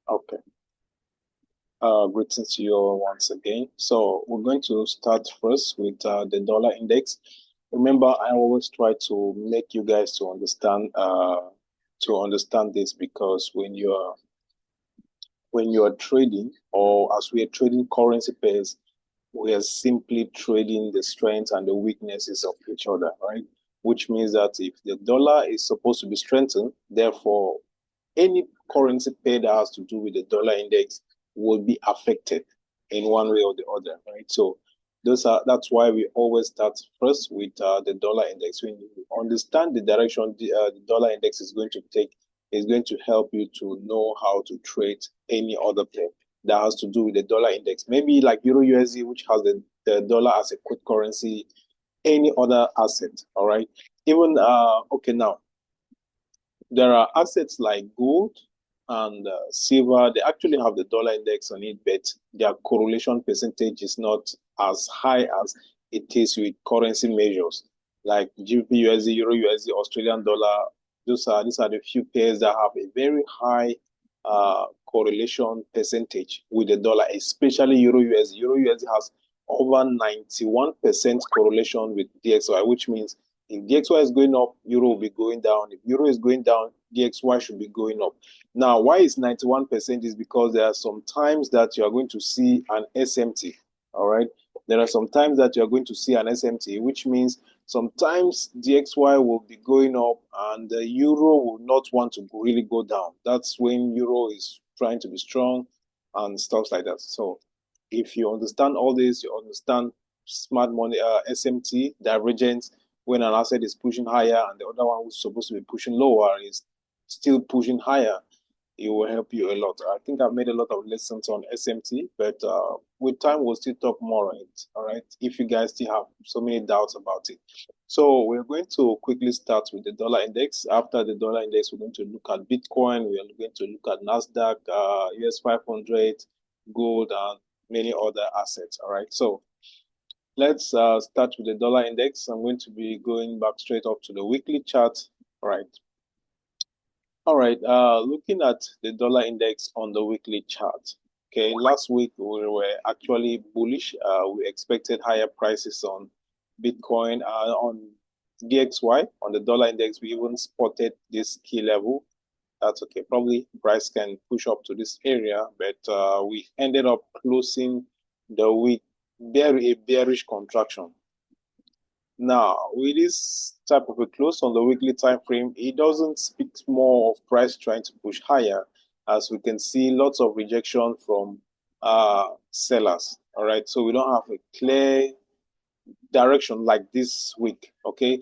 Okay. Greetings to you all once again. So we're going to start first with the dollar index. Remember, I always try to make you guys to understand this, because when you are trading, or as we are trading currency pairs, we are simply trading the strengths and the weaknesses of each other, right? Which means that if the dollar is supposed to be strengthened, therefore any currency pair that has to do with the dollar index will be affected in one way or the other, right? So that's why we always start first with the dollar index. When you understand the direction the dollar index is going to take, is going to help you to know how to trade any other pair that has to do with the dollar index. Maybe like Euro USD, which has the dollar as a quick currency, any other asset, all right? Even, okay, now, there are assets like gold and silver. They actually have the dollar index on it, but their correlation percentage is not as high as it is with currency measures like GBP, USD, Euro USD, Australian dollar. These are the few pairs that have a very high correlation percentage with the dollar, especially Euro USD. Euro USD has over 91% correlation with DXY, which means if DXY is going up, Euro will be going down. If Euro is going down, DXY should be going up. Now, why is 91%? Is because there are some times that you are going to see an SMT, all right? There are some times that you are going to see an SMT, which means sometimes DXY will be going up and the Euro will not want to really go down. That's when Euro is trying to be strong and stuff like that. So if you understand all this, you understand smart money, SMT, divergence, when an asset is pushing higher and the other one who's supposed to be pushing lower is still pushing higher, it will help you a lot. I think I've made a lot of lessons on SMT, but with time we'll still talk more on it. All right, if you guys still have so many doubts about it. So we're going to quickly start with the dollar index. After the dollar index, we're going to look at Bitcoin. We are going to look at NASDAQ, US 500, gold, and many other assets. All right, so let's start with the dollar index. I'm going to be going back straight up to the weekly chart. All right. All right, looking at the dollar index on the weekly chart. Okay, last week we were actually bullish. We expected higher prices on Bitcoin, on DXY, on the dollar index. We even spotted this key level. That's okay. Probably price can push up to this area, but we ended up closing the week a bearish contraction. Now, with this type of a close on the weekly time frame, it doesn't speak more of price trying to push higher, as we can see lots of rejection from sellers. All right, so we don't have a clear direction like this week. Okay,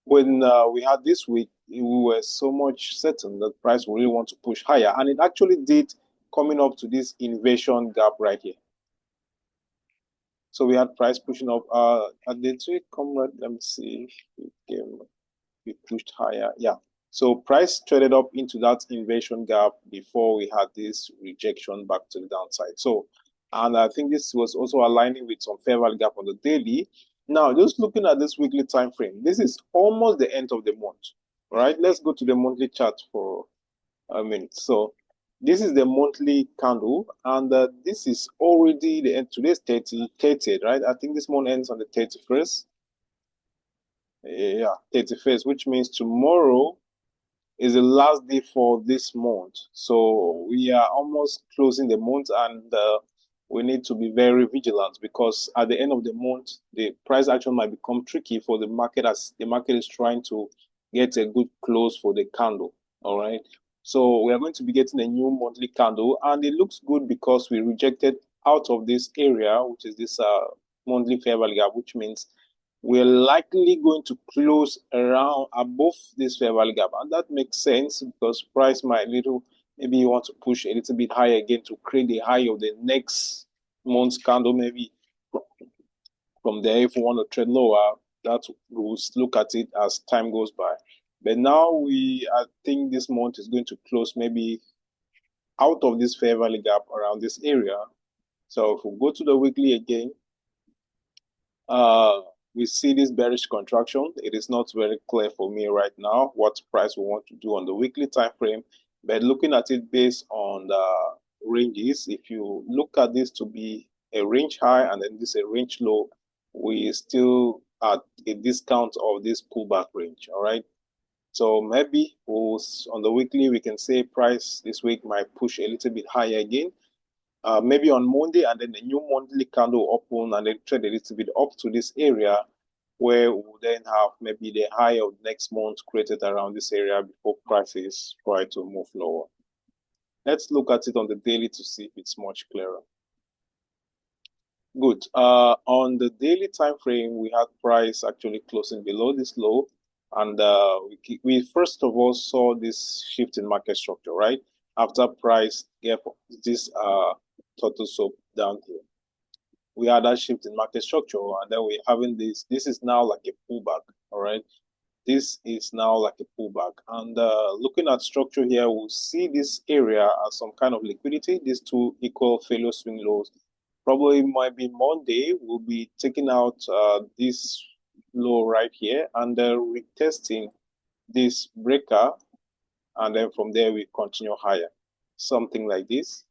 when we had this week, we were so much certain that price will really want to push higher, and it actually did, coming up to this inversion gap right here. So we had price pushing up. And the trade come right. Let me see if we pushed higher. Yeah. So price traded up into that inversion gap before we had this rejection back to the downside. So, and I think this was also aligning with some fair value gap on the daily. Now, just looking at this weekly time frame, this is almost the end of the month, right? Let's go to the monthly chart for a minute. So this is the monthly candle, and this is already the end. Today's 30th, right? I think this month ends on the 31st. Yeah, 31st, which means tomorrow is the last day for this month. So we are almost closing the month, and we need to be very vigilant, because at the end of the month, the price action might become tricky for the market, as the market is trying to get a good close for the candle. All right. So we are going to be getting a new monthly candle, and it looks good because we rejected out of this area, which is this monthly fair value gap, which means we're likely going to close around above this fair value gap. And that makes sense, because price might maybe you want to push a little bit higher again to create the high of the next month's candle. Maybe from there, if we want to trade lower, that we'll look at it as time goes by. But now I think this month is going to close maybe out of this fair value gap around this area. So if we go to the weekly again, we see this bearish contraction. It is not very clear for me right now what price we want to do on the weekly time frame, but looking at it based on ranges. If you look at this to be a range high and then this a range low, we still at a discount of this pullback range. All right. So maybe on the weekly, we can say price this week might push a little bit higher again. Maybe on Monday, and then the new monthly candle open and then trade a little bit up to this area, where we'll then have maybe the high of next month created around this area before prices try to move lower. Let's look at it on the daily to see if it's much clearer. Good. On the daily time frame, we had price actually closing below this low, and we first of all saw this shift in market structure, right? After price gave this total soap down here, we had that shift in market structure, and then we're having this. This is now like a pullback, all right? This is now like a pullback. And looking at structure here, we'll see this area as some kind of liquidity. These two equal failure swing lows. Probably might be Monday. We'll be taking out this low right here and retesting this breaker. And then from there, we continue higher. Something like this.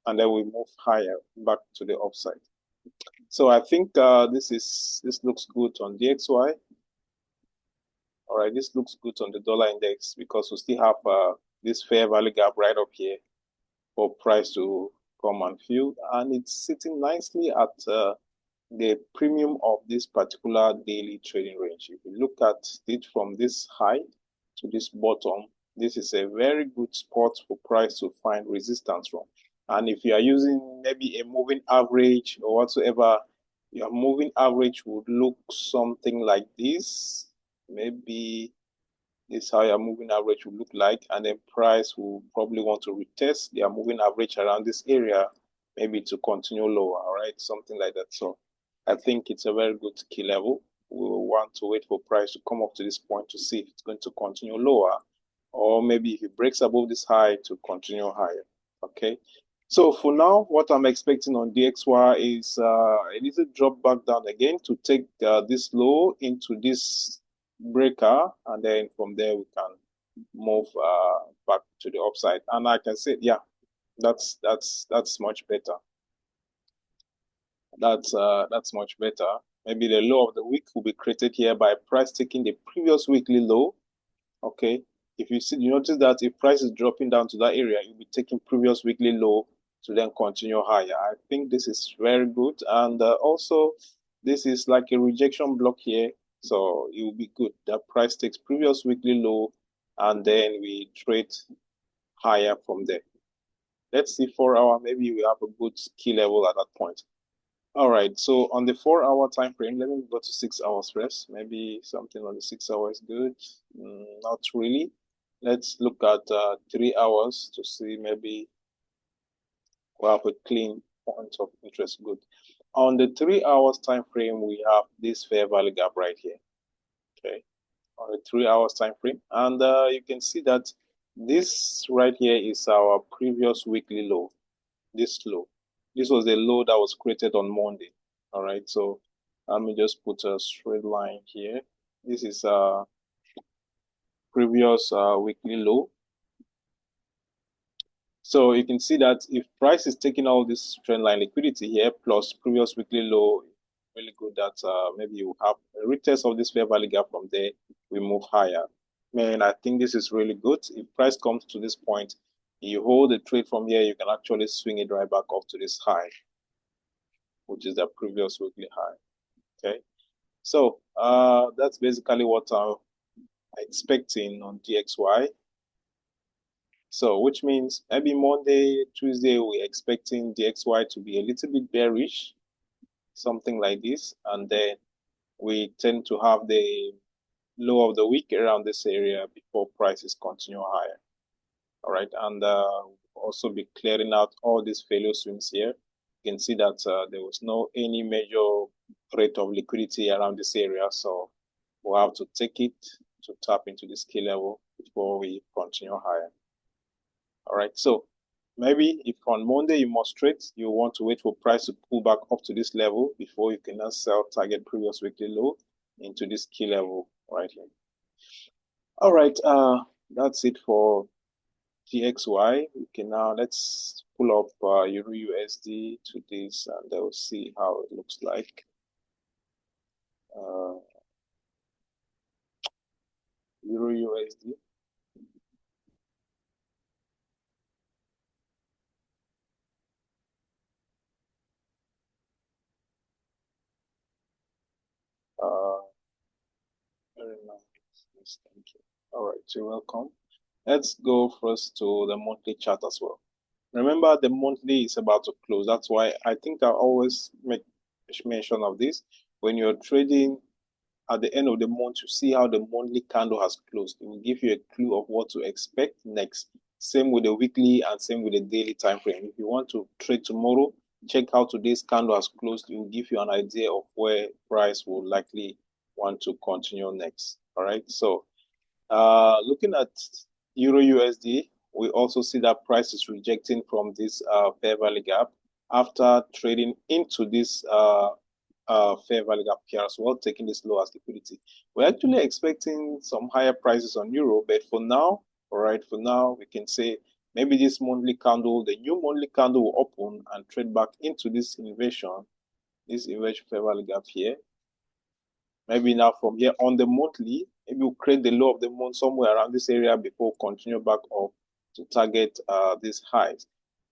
And then we move higher back to the upside. So I think this looks good on DXY. All right, this looks good on the dollar index because we still have this fair value gap right up here for price to come and fill, and it's sitting nicely at the premium of this particular daily trading range. If you look at it from this high to this bottom, this is a very good spot for price to find resistance from. And if you are using maybe a moving average or whatsoever, your moving average would look something like this. Maybe this is how your moving average will look like, and then price will probably want to retest their moving average around this area, maybe to continue lower, all right, something like that. So I think it's a very good key level. We will want to wait for price to come up to this point to see if it's going to continue lower, or maybe if it breaks above this high to continue higher. Okay. So for now, what I'm expecting on DXY is a little drop back down again to take this low into this breaker, and then from there we can move back to the upside. And I can say, yeah, that's much better. That's much better. Maybe the low of the week will be created here by price taking the previous weekly low. Okay. If you notice that if price is dropping down to that area, you'll be taking previous weekly low to then continue higher. I think this is very good. And also, this is like a rejection block here. So it will be good. That price takes previous weekly low, and then we trade higher from there. Let's see 4 hour. Maybe we have a good key level at that point. All right. So on the 4 hour time frame, let me go to 6 hours first. Maybe something on the 6 hours good. Not really. Let's look at 3 hours to see maybe we have a clean point of interest. Good. On the 3 hours time frame, we have this fair value gap right here. Okay. On the 3 hours time frame, and you can see that this right here is our previous weekly low. This low. This was the low that was created on Monday. All right. So let me just put a straight line here. This is previous weekly low. So you can see that if price is taking all this trend line liquidity here plus previous weekly low, really good that maybe you have a retest of this fair value gap. From there we move higher. Man, I think this is really good. If price comes to this point, you hold the trade from here, you can actually swing it right back up to this high, which is the previous weekly high. Okay, so that's basically what I'm expecting on DXY. So which means maybe Monday, Tuesday, we're expecting DXY to be a little bit bearish, something like this. And then we tend to have the low of the week around this area before prices continue higher. All right. And also be clearing out all these failure swings here. You can see that there was any major rate of liquidity around this area. So we'll have to take it to tap into this key level before we continue higher. All right, so maybe if on Monday you must trade, you want to wait for price to pull back up to this level before you can now sell target previous weekly low into this key level right here. All right, that's it for DXY. We can now, let's pull up Euro USD to this, and we'll see how it looks like. Euro USD. Very nice. Yes, thank you. All right, you're welcome. Let's go first to the monthly chart as well. Remember, the monthly is about to close. That's why I think I always make mention of this. When you're trading at the end of the month, you see how the monthly candle has closed. It will give you a clue of what to expect next. Same with the weekly and same with the daily time frame. If you want to trade tomorrow, check how today's candle has closed. It will give you an idea of where price will likely want to continue next. All right. So looking at Euro USD, we also see that price is rejecting from this fair value gap after trading into this fair value gap here as well, taking this low as liquidity. We're actually expecting some higher prices on Euro, but for now, all right, for now, we can say maybe this monthly candle, the new monthly candle will open and trade back into this inversion fair value gap here. Maybe now from here on the monthly, maybe we'll create the low of the month somewhere around this area before continue back up to target these highs.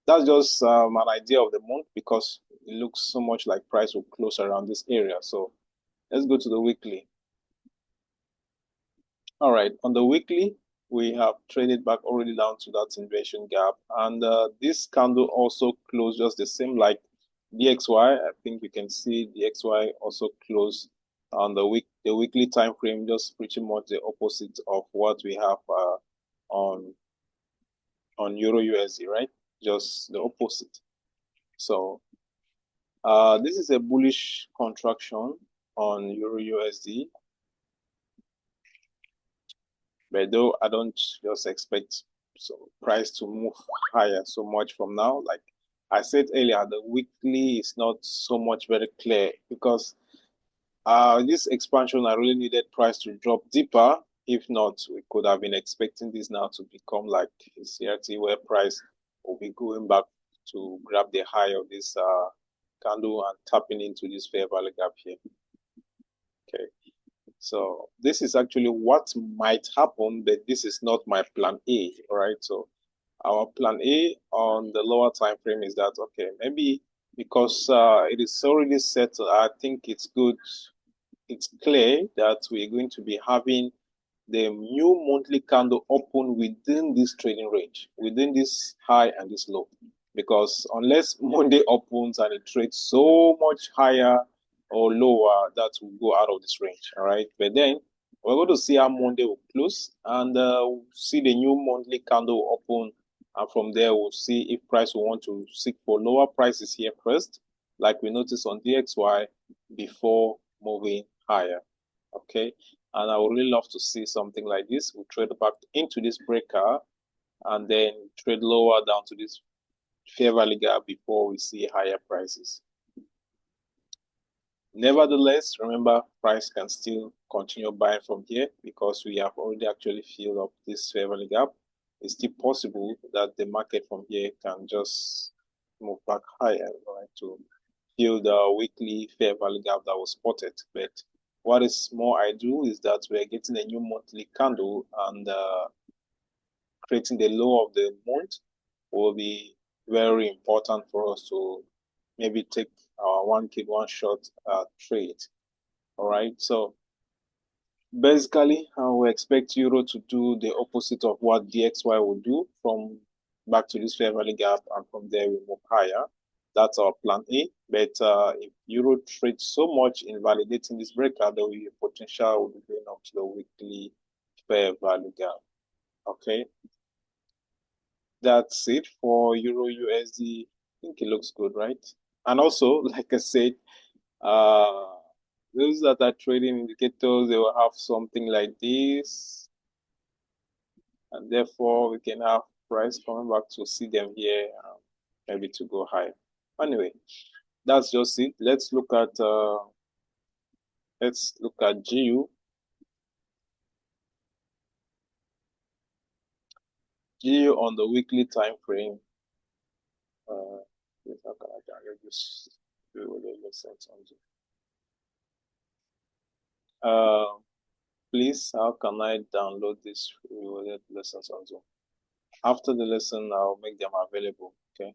That's just an idea of the month because it looks so much like price will close around this area. So let's go to the weekly. All right, on the weekly, we have traded back already down to that inversion gap. And this candle also closed just the same like DXY. I think you can see DXY also closed on the weekly time frame, just pretty much the opposite of what we have on Euro USD, right? Just the opposite. So this is a bullish contraction on Euro USD. But though I don't just expect price to move higher so much from now. Like I said earlier, the weekly is not so much very clear because this expansion, I really needed price to drop deeper. If not, we could have been expecting this now to become like a CRT where price will be going back to grab the high of this candle and tapping into this fair value gap here. Okay. So this is actually what might happen, but this is not my plan A, all right? So our plan A on the lower time frame is that, okay, maybe because it is already set, I think it's good, it's clear that we're going to be having the new monthly candle open within this trading range, within this high and this low. Because unless Monday opens and it trades so much higher or lower, that will go out of this range, all right? But then we're going to see how Monday will close and see the new monthly candle open. And from there, we'll see if price will want to seek for lower prices here first, like we noticed on DXY, before moving higher, okay? And I would really love to see something like this. We'll trade back into this breaker and then trade lower down to this fair value gap before we see higher prices. Nevertheless, remember, price can still continue buying from here because we have already actually filled up this fair value gap. It's still possible that the market from here can just move back higher, right, to fill the weekly fair value gap that was spotted. But what is more ideal is that we're getting a new monthly candle and creating the low of the month will be very important for us to maybe take our one shot trade. All right. So basically, we expect Euro to do the opposite of what DXY will do from back to this fair value gap, and from there we move higher. That's our plan A. But if Euro trades so much in validating this breakout, there will be a potential will be going up to the weekly fair value gap. Okay. That's it for Euro USD. I think it looks good, right? And also, like I said, those that are trading indicators, they will have something like this. And therefore, we can have price coming back to see them here, maybe to go higher. Anyway, that's just it. Let's look at GU. GU on the weekly time frame. Yes, how can I download this? Please, how can I download this rewarded lessons on Zoom? After the lesson, I'll make them available. Okay.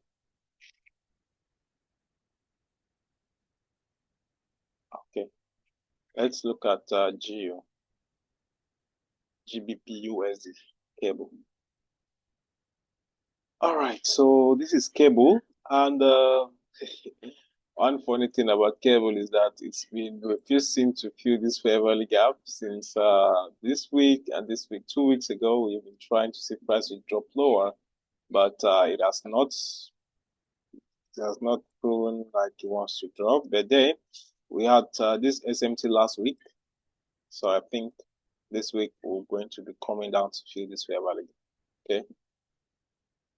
Okay. Let's look at GU, GBP USD cable. All right. So this is cable, and one funny thing about cable is that it's been refusing to fill this fair value gap since this week and this week. 2 weeks ago, we've been trying to see price will drop lower, but it has not proven like it wants to drop. But then we had this SMT last week, so I think this week we're going to be coming down to fill this fair value. Okay.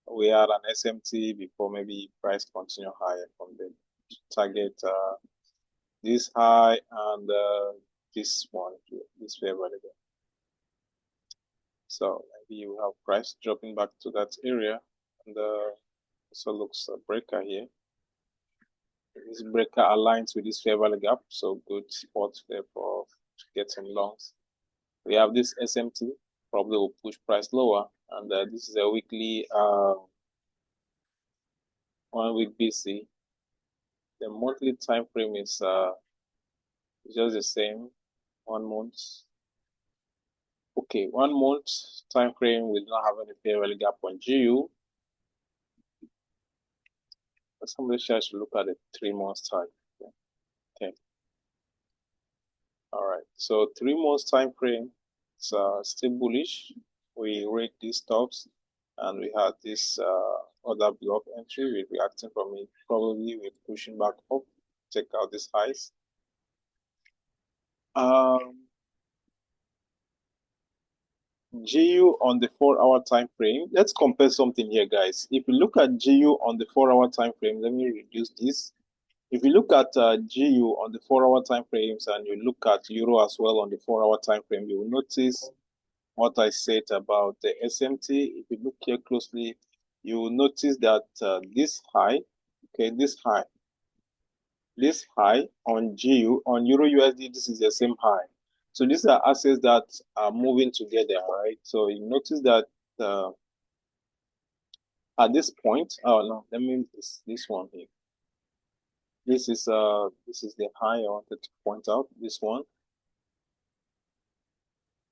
We had an SMT before maybe price continue higher from the target this high and this one here, this fair value. So maybe you have price dropping back to that area, and also looks a breaker here. This breaker aligns with this fair value gap, so good spot there for to get some longs. We have this SMT, probably will push price lower, and this is a weekly 1 week BC. The monthly time frame is just the same, 1 month. Okay, 1 month time frame will not have any fair value gap on GU. But somebody should look at the 3 months time. Okay. All right. So 3 months time frame, it's still bullish. We rate these stops, and we had this other block entry. We're reacting from it. Probably we're pushing back up. Check out these highs. GU on the 4-hour time frame. Let's compare something here, guys. If you look at GU on the 4-hour time frame, let me reduce this. If you look at GU on the 4-hour time frames and you look at Euro as well on the 4-hour time frame, you will notice what I said about the SMT. If you look here closely, you will notice that this high, okay, this high on GU, on Euro USD, this is the same high. So these are assets that are moving together, right? So you notice that at this point, oh no, let me this one here. This is the high I wanted to point out. This one.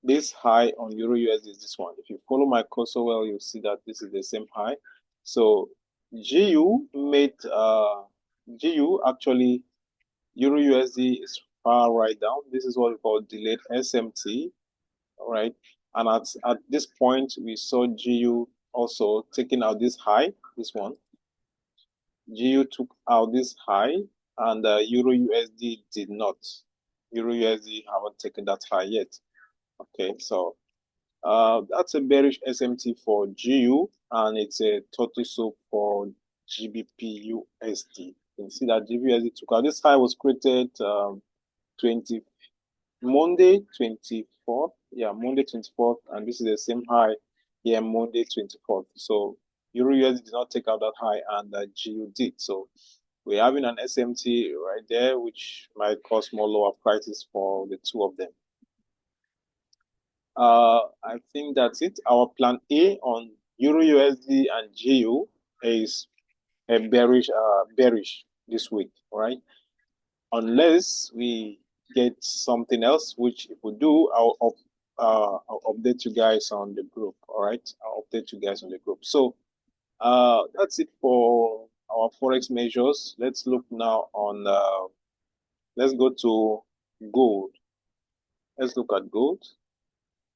This high on Euro USD is this one. If you follow my cursor well, you'll see that this is the same high. So GU made GU actually Euro USD is far right down. This is what we call delayed SMT. All right. And at this point, we saw GU also taking out this high, this one. GU took out this high, and Euro USD did not. Euro USD haven't taken that high yet. Okay, so that's a bearish SMT for GU, and it's a total soup for GBP USD. You can see that GBP USD took out this high was created Monday 24th. Yeah, Monday 24th, and this is the same high here, Monday 24th. So Euro USD did not take out that high, and GU did. So we're having an SMT right there, which might cause more lower prices for the two of them. I think that's it. Our plan A on Euro USD and GU is a bearish this week, right? Unless we get something else, which if we do, I'll update you guys on the group. All right, I'll update you guys on the group. So that's it for our forex measures. Let's look now on. Let's go to gold. Let's look at gold.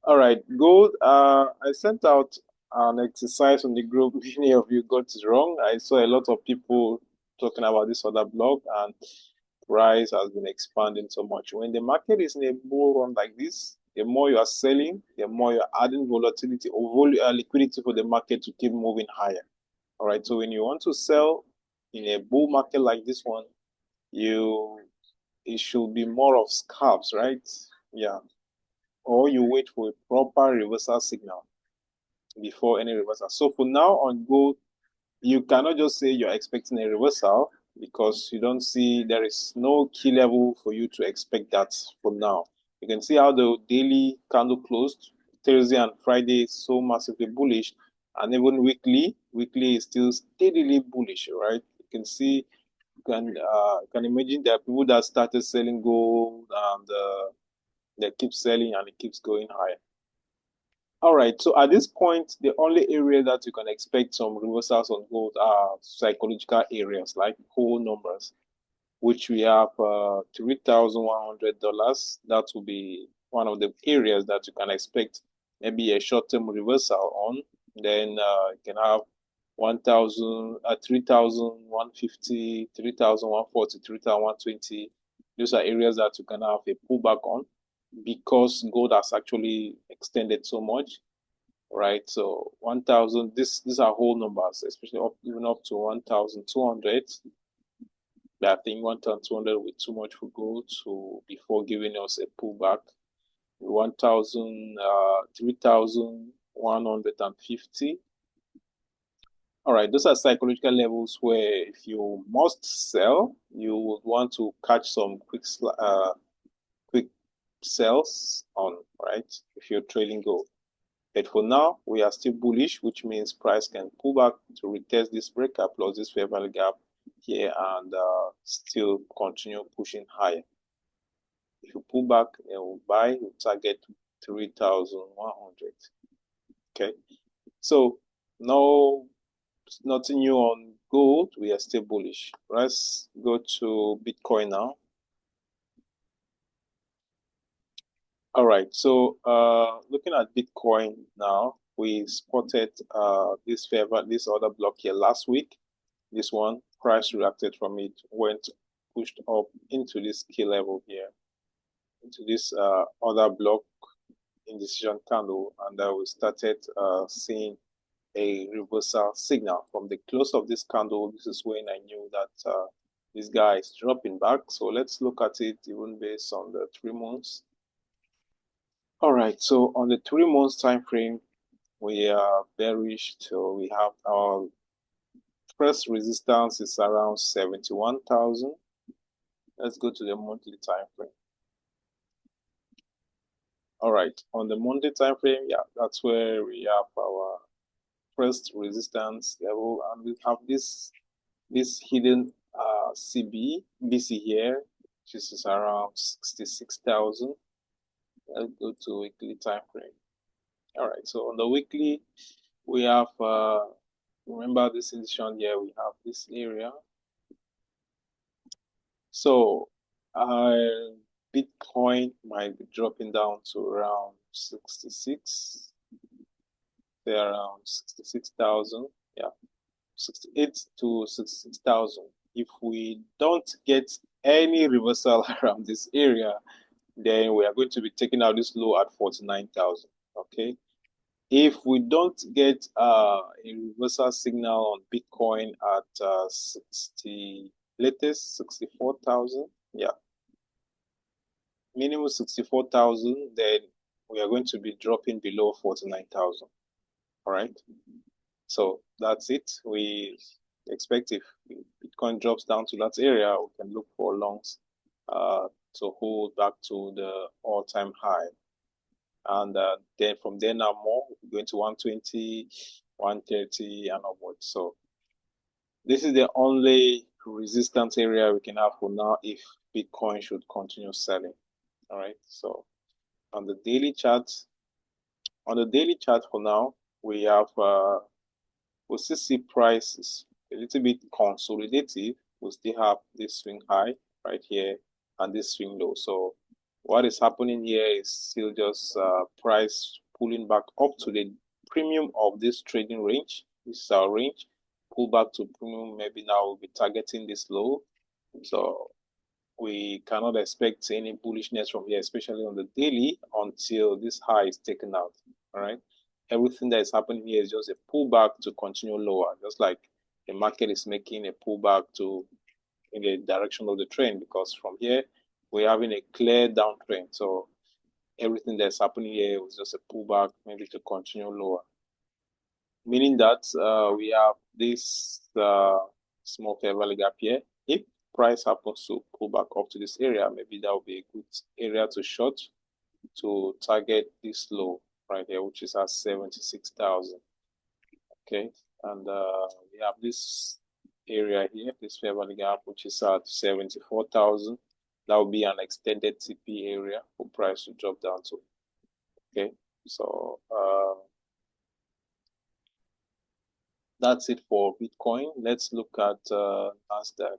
All right, gold. I sent out an exercise on the group. Many of you got it wrong. I saw a lot of people talking about this other blog, and price has been expanding so much. When the market is in a bull run like this, the more you are selling, the more you're adding volatility or liquidity for the market to keep moving higher. All right, so when you want to sell in a bull market like this one, it should be more of scalps, right? Yeah. Or you wait for a proper reversal signal. before any reversal. So for now on gold, you cannot just say you're expecting a reversal because you don't see, there is no key level for you to expect that for now. You can see how the daily candle closed. Thursday and Friday is so massively bullish, and even weekly is still steadily bullish, right? You can see, you can imagine there are people that started selling gold and they keep selling and it keeps going higher. All right, so at this point, the only area that you can expect some reversals on gold are psychological areas like whole numbers, which we have $3,100. That will be one of the areas that you can expect maybe a short-term reversal on. Then you can have 1,000, 3,150, 3,140, 3,120. Those are areas that you can have a pullback on because gold has actually extended so much, right? So 1,000, these are whole numbers, especially even up to 1,200. I think 1,200 will be too much for gold to before giving us a pullback. 1,000, 3,150. All right, those are psychological levels where if you must sell, you would want to catch some quick sells on, right? If you're trading gold. But for now, we are still bullish, which means price can pull back to retest this breakup plus this fair value gap here and still continue pushing higher. If you pull back and we'll buy, we'll target 3,100. Okay, so nothing new on gold. We are still bullish. Let's go to Bitcoin now. All right, so looking at Bitcoin now, we spotted this other block here last week. This one, price reacted from it, pushed up into this key level here, into this other block indecision candle, and we started seeing a reversal signal. From the close of this candle, this is when I knew that this guy is dropping back. So let's look at it even based on the 3 months. All right, so on the 3 months time frame, we are bearish till we have our first resistance is around 71,000. Let's go to the monthly time frame. All right, on the monthly time frame, yeah, that's where we have our first resistance level, and we have this hidden BC here, which is around 66,000. Let's go to weekly time frame. All right, so on the weekly, we have remember this indecision here, we have this area. So Bitcoin might be dropping down to around 66, they're around 66,000, yeah, 68 to 66,000. If we don't get any reversal around this area, then we are going to be taking out this low at 49,000, okay? If we don't get a reversal signal on Bitcoin at 64,000, yeah, minimum 64,000, then we are going to be dropping below 49,000. All right. So that's it. We expect if Bitcoin drops down to that area, we can look for longs to hold back to the all-time high. And then from there now more, we're going to 120, 130 and upwards. So this is the only resistance area we can have for now if Bitcoin should continue selling. All right. So on the daily chart for now, we have we'll still see prices a little bit consolidative. We'll still have this swing high right here and this swing low. So what is happening here is still just price pulling back up to the premium of this trading range. This is our range. Pull back to premium. Maybe now we'll be targeting this low. So we cannot expect any bullishness from here, especially on the daily, until this high is taken out. All right. Everything that is happening here is just a pullback to continue lower, just like the market is making a pullback in the direction of the trend, because from here we're having a clear downtrend. So everything that's happening here was just a pullback, maybe to continue lower. meaning that we have this small fair value gap here. If price happens to pull back up to this area, maybe that will be a good area to short to target this low right here, which is at 76,000. Okay, and we have this area here, this fair value gap, which is at 74,000. That will be an extended TP area for price to drop down to. Okay, so that's it for Bitcoin. Let's look at Nasdaq.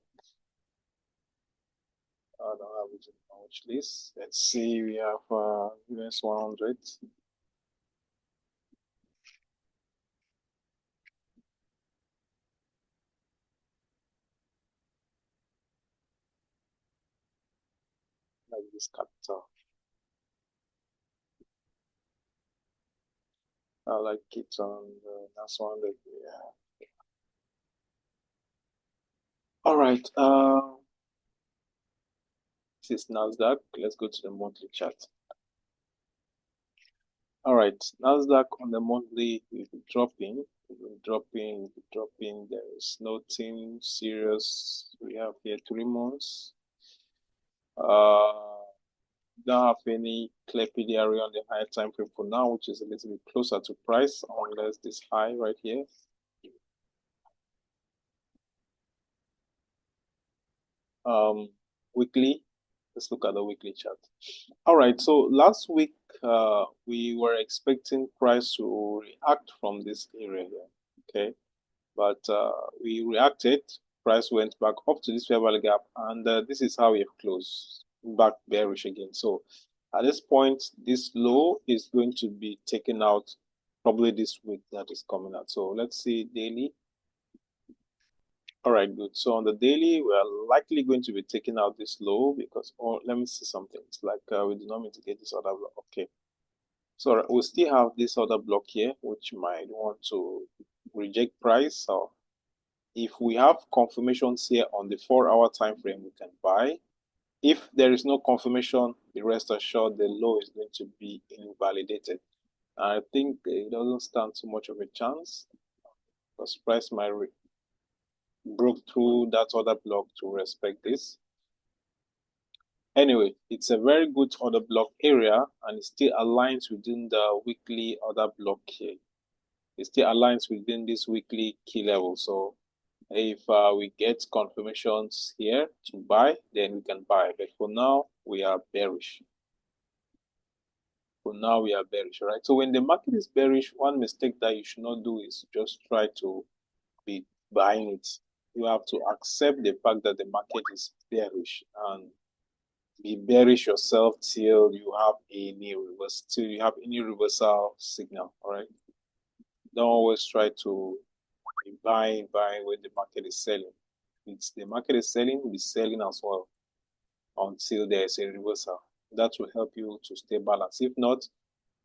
I don't have it on my watch list. Let's see, we have US 100. Like this capital. I like it on the NAS100. Yeah. All right. This is Nasdaq. Let's go to the monthly chart. All right, Nasdaq on the monthly will be dropping. There is nothing serious. We have here 3 months. Don't have any clear PD area on the higher time frame for now, which is a little bit closer to price, unless this high right here. Weekly, let's look at the weekly chart. All right, so last week we were expecting price to react from this area here, okay? But we reacted, price went back up to this fair value gap, and this is how we have closed, back bearish again. So at this point, this low is going to be taken out probably this week that is coming out. So let's see daily. All right, good. So on the daily, we are likely going to be taking out this low because, oh, let me see something. It's like we do not mean to get this other block. Okay. So we still have this other block here, which might want to reject price. So if we have confirmations here on the 4-hour time frame, we can buy. If there is no confirmation, be rest assured the low is going to be invalidated. I think it doesn't stand too much of a chance because price might broke through that other block to respect this. Anyway, it's a very good order block area and it still aligns within the weekly order block here. It still aligns within this weekly key level. So if we get confirmations here to buy, then we can buy. But for now, we are bearish. For now, we are bearish, right? So when the market is bearish, one mistake that you should not do is just try to be buying it. You have to accept the fact that the market is bearish and be bearish yourself till you have any reversal signal. All right. Don't always try to be buying when the market is selling. If the market is selling, be selling as well until there's a reversal. That will help you to stay balanced. If not,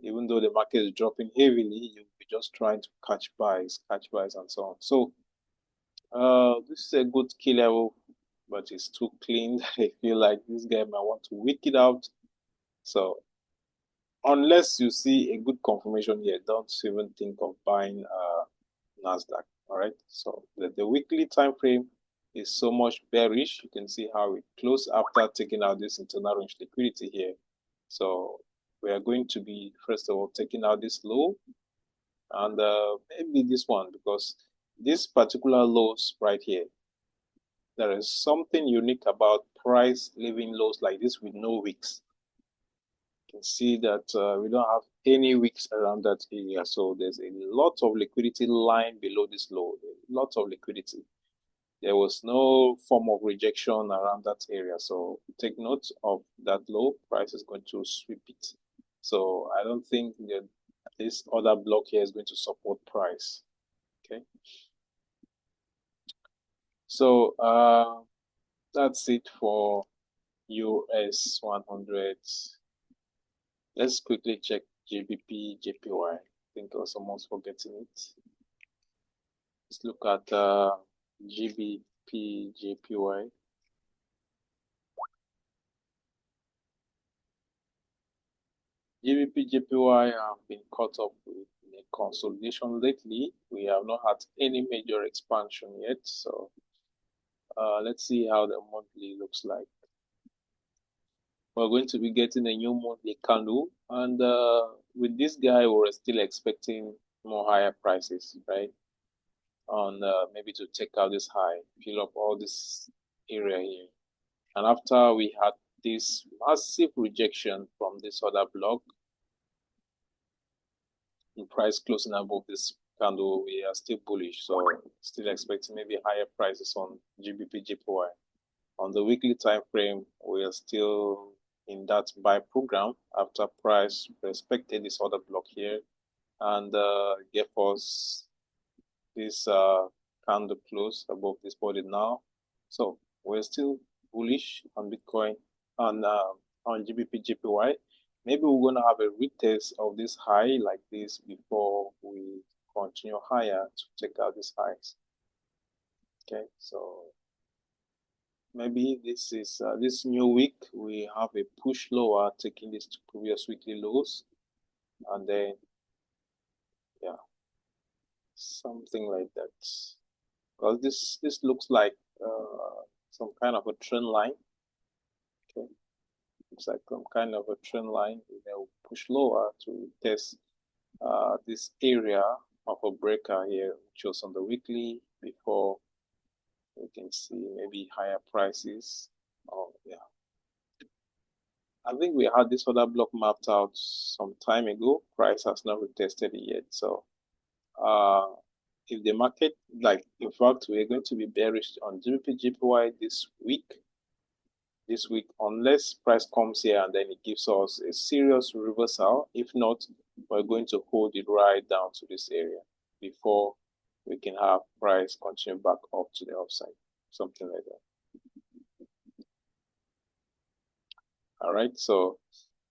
even though the market is dropping heavily, you'll be just trying to catch buys, and so on. So this is a good key level, but it's too clean. I feel like this guy might want to wick it out. So unless you see a good confirmation here, don't even think of buying Nasdaq. All right. So the weekly time frame is so much bearish. You can see how it closed after taking out this internal range liquidity here. So we are going to be, first of all, taking out this low and maybe this one, because this particular lows right here, there is something unique about price leaving lows like this with no wicks. You can see that we don't have any wicks around that area. So there's a lot of liquidity lying below this low, a lot of liquidity. There was no form of rejection around that area. So take note of that low. Price is going to sweep it. So I don't think that this other block here is going to support price. Okay. So that's it for US 100. Let's quickly check GBP, JPY. I think I was almost forgetting it. Let's look at GBP, JPY. GBP, JPY have been caught up with a consolidation lately. We have not had any major expansion yet. So let's see how the monthly looks like. We're going to be getting a new monthly candle, and with this guy, we're still expecting more higher prices, right? On maybe to take out this high, fill up all this area here. And after we had this massive rejection from this other block, in price closing above this candle, we are still bullish. So still expecting maybe higher prices on GBP, GPY. On the weekly time frame, we are still in that buy program after price respected this other block here and gave us this candle close above this body now. So we're still bullish on Bitcoin on GBP, GPY. Maybe we're gonna have a retest of this high like this before we continue higher to take out these highs. Okay, so maybe this is this new week we have a push lower, taking this to previous weekly lows, and then yeah, something like that. Because this looks like some kind of a trend line. Okay, looks like some kind of a trend line. They'll push lower to test this area of a breaker here, which was on the weekly before we can see maybe higher prices. Oh yeah, I think we had this other block mapped out some time ago. Price has not retested it yet. So if the market, like in fact, we're going to be bearish on GBP, GPY this week, unless price comes here and then it gives us a serious reversal. If not, we're going to hold it right down to this area before we can have price continue back up to the upside, something like that. All right, so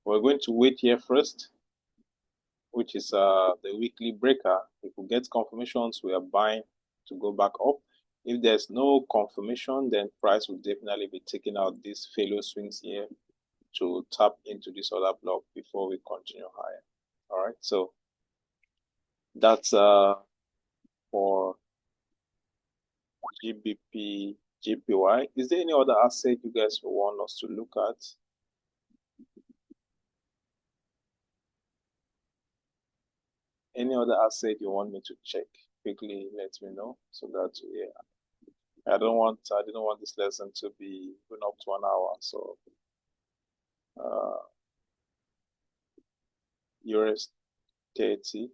we're going to wait here first, which is the weekly breaker. If we get confirmations, we are buying to go back up. If there's no confirmation, then price will definitely be taking out these failure swings here to tap into this other block before we continue higher. All right, so that's for GBP, GPY. Is there any other asset you guys want us to look at? Any other asset you want me to check? Quickly let me know so that yeah. I didn't want this lesson to be going up to 1 hour. So US 30.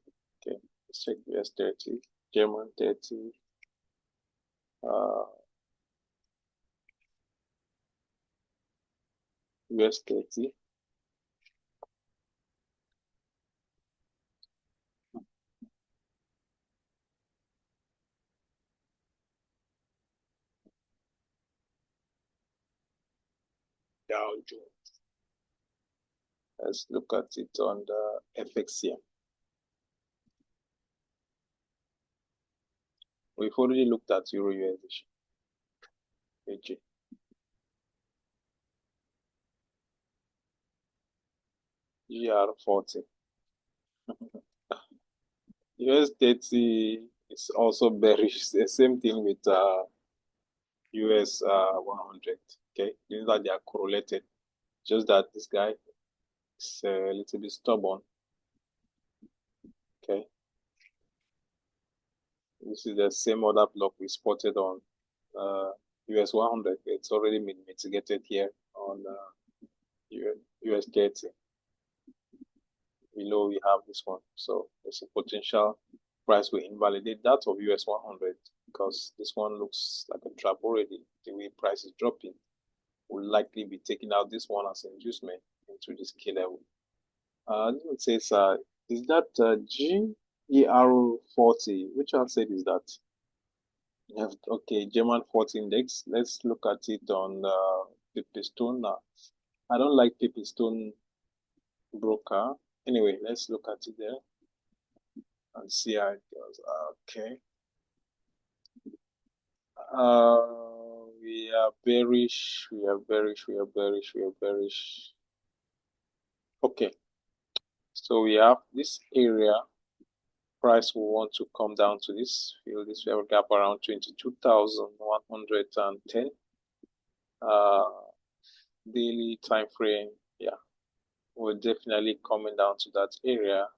Okay, let's check US 30, German 30. US 30. Dow Jones. Let's look at it on the FX here. We've already looked at Euro USD. AG. GR40. US 30 is also bearish. The same thing with US 100. Okay, these are they are correlated. Just that this guy is a little bit stubborn. Okay, this is the same other block we spotted on US 100. It's already been mitigated here on US 30. Below we have this one, so there's a potential price will invalidate that of US 100 because this one looks like a trap already. The way price is dropping will likely be taking out this one as inducement into this key level. This one says, is that GER40? Which asset is that? Okay, German 40 index. Let's look at it on Pipistone now. I don't like Pipistone broker. Anyway, let's look at it there and see how it goes. Okay. We are bearish. We are bearish. We are bearish. We are bearish. Okay. So we have this area price will want to come down to this, fill this level gap around 22,110. Daily time frame, yeah, we're definitely coming down to that area.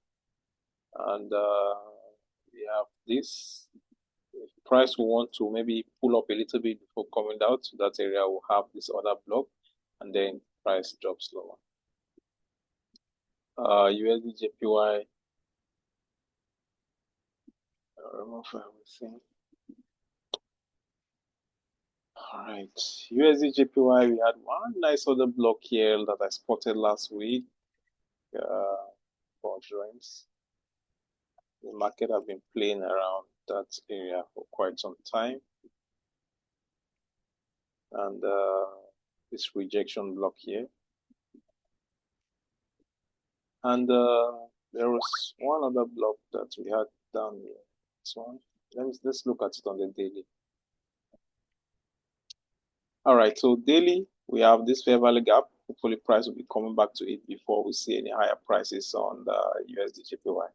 And we have this. Price will want to maybe pull up a little bit before coming down to that area. We'll have this other block, and then price drops lower. USD JPY. Remove everything. All right, USD JPY. We had one nice other block here that I spotted last week. For joints. The market have been playing around that area for quite some time. And this rejection block here. And there was one other block that we had down here. This one. Let's look at it on the daily. All right, so daily, we have this fair value gap. Hopefully price will be coming back to it before we see any higher prices on the USD JPY.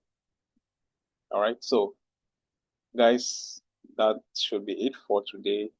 All right, so guys, that should be it for today.